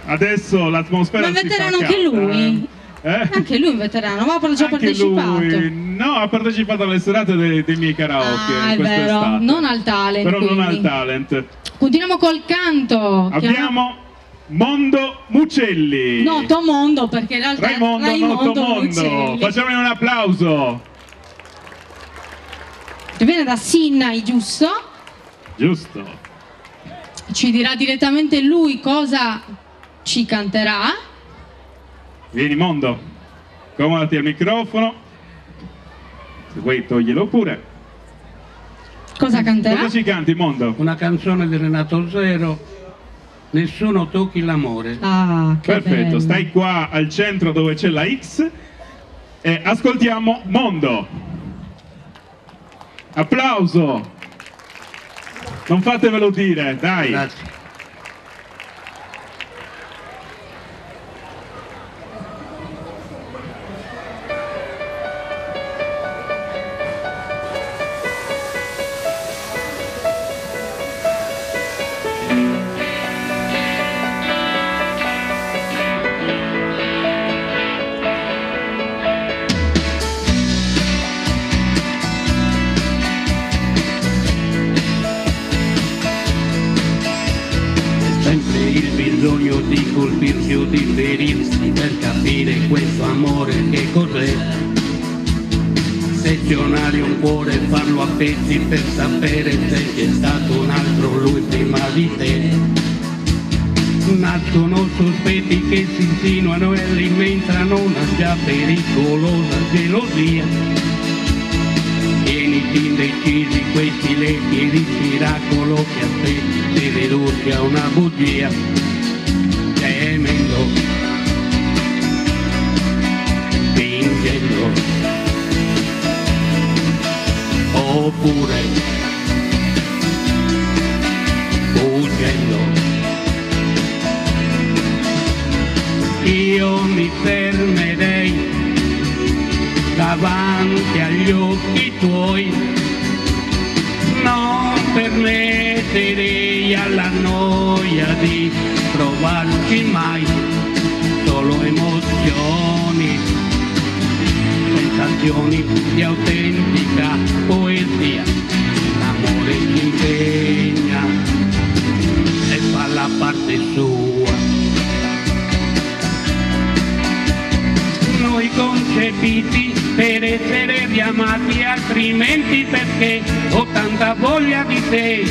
Adesso l'atmosfera Ma è si veterano fa anche calda. lui? Anche lui è veterano, ma ha già Anche partecipato. lui, no, ha partecipato alle serate dei miei karaoke. Ah, è vero, non al talent. Però non quindi. al talent. Continuiamo col canto. Abbiamo Mondo Mucelli. Noto Mondo, perché in realtà Raimondo Noto Mondo. Facciamogli un applauso. Che viene da Sinnai, giusto? Giusto. Ci dirà direttamente lui cosa ci canterà. Vieni Mondo, accomodati al microfono. Se vuoi toglielo pure. Cosa canterà? Cosa ci canti Mondo? Una canzone di Renato Zero, Nessuno tocchi l'amore. Ah, che Perfetto, bello. stai qua al centro dove c'è la X e ascoltiamo Mondo. Applauso. Non fatevelo dire, dai. Grazie. Sempre il bisogno di colpirsi o di ferirsi per capire questo amore che cos'è. Sezionare un cuore e farlo a pezzi per sapere se c'è stato un altro lui prima di te. Nascono sospetti che si insinuano e alimentano una già pericolosa gelosia. Tieniti indecisi questi letti di miracolo che a te si riduce a una bugia, temendo, fingendo, oppure fuggendo. Io mi fermerei davanti agli occhi tuoi, non permetterei alla noia di provarci mai, solo emozioni, sensazioni di autentica poesia. L'amore ci impegna e fa la parte sua. Noi concepiti per essere riamati, altrimenti perché ho tanta voglia di te,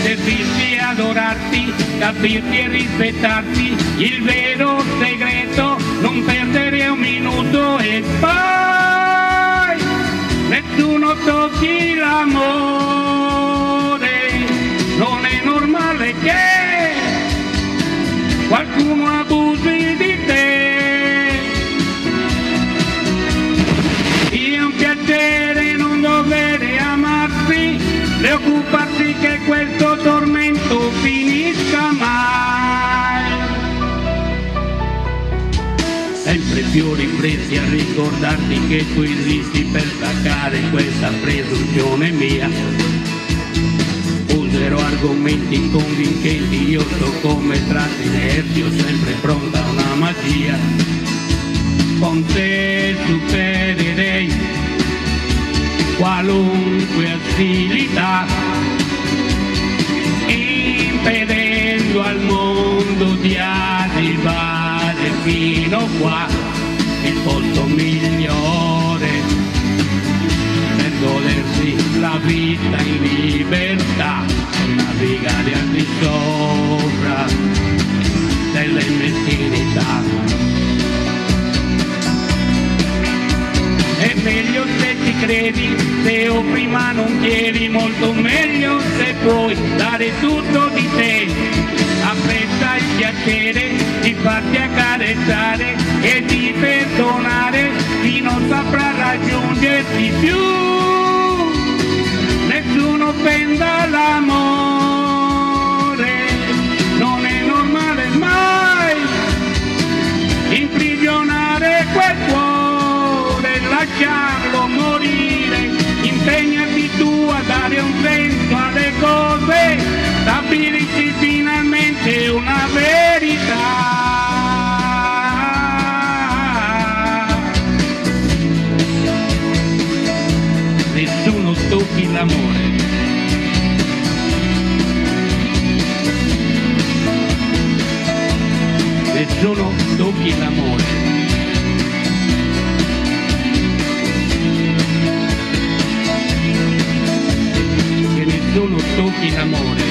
servirti e adorarti, capirti e rispettarti, il vero segreto, non perdere un minuto e poi nessuno tocchi l'amore. Non è normale che qualcuno abusi di te. Piacere non dovere amarsi, preoccuparsi che questo tormento finisca mai. Sempre più ripresi a ricordarti che tu esisti per staccare questa presunzione mia. Userò argomenti convincenti, io so come trattenerti, ho sempre pronta una magia. Con te supererei qualunque ostilità, impedendo al mondo di arrivare fino qua, il posto migliore per godersi la vita in libertà, navigare al di sopra delle meschinità. È meglio se ci credi, se o prima non chiedi, molto meglio se puoi dare tutto di te. Apprezza il piacere di farti accarezzare e di perdonare chi non saprà raggiungerti più. Nessuno offenda l'amore, non è normale mai imprigionare quel cuore, lasciarlo morire, impegnati tu a dare un senso alle cose, stabilirci finalmente una verità. l'amore. Nessuno tocchi l'amore. Che nessuno tocchi l'amore.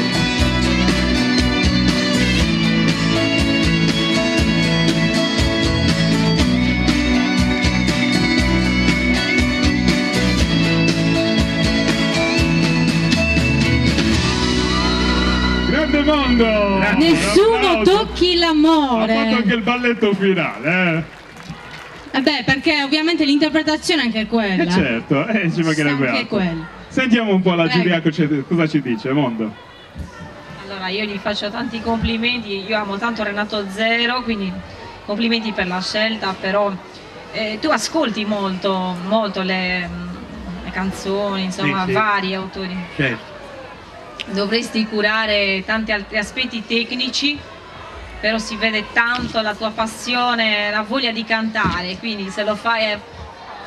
Grande Mondo! Grazie. Nessuno tocchi Ha fatto l'amore. anche il balletto finale, Beh, perché ovviamente l'interpretazione è anche quella. certo, ci mancherebbe Anche altro. quella. Sentiamo un po' la Prego. giuria cosa ci dice, Mondo. Allora, io gli faccio tanti complimenti, io amo tanto Renato Zero, quindi complimenti per la scelta, però tu ascolti molto le canzoni, insomma, Sì, sì. vari autori. Certo. Dovresti curare tanti altri aspetti tecnici, però si vede tanto la tua passione, la voglia di cantare, quindi se lo fai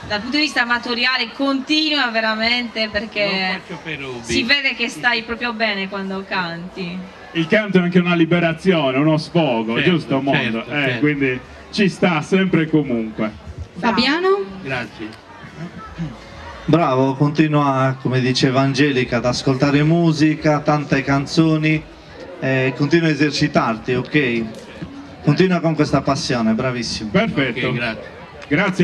dal punto di vista amatoriale continua veramente, Lo perché faccio per hobby. si vede che stai proprio bene quando canti. Il canto è anche una liberazione, uno sfogo, Certo, giusto Mondo? certo, certo. Quindi ci sta sempre e comunque. Fabiano? Grazie. Bravo, continua, come diceva Angelica, ad ascoltare musica, tante canzoni, continua a esercitarti, ok? Continua con questa passione, bravissimo. Perfetto. Ok, grazie. Grazie.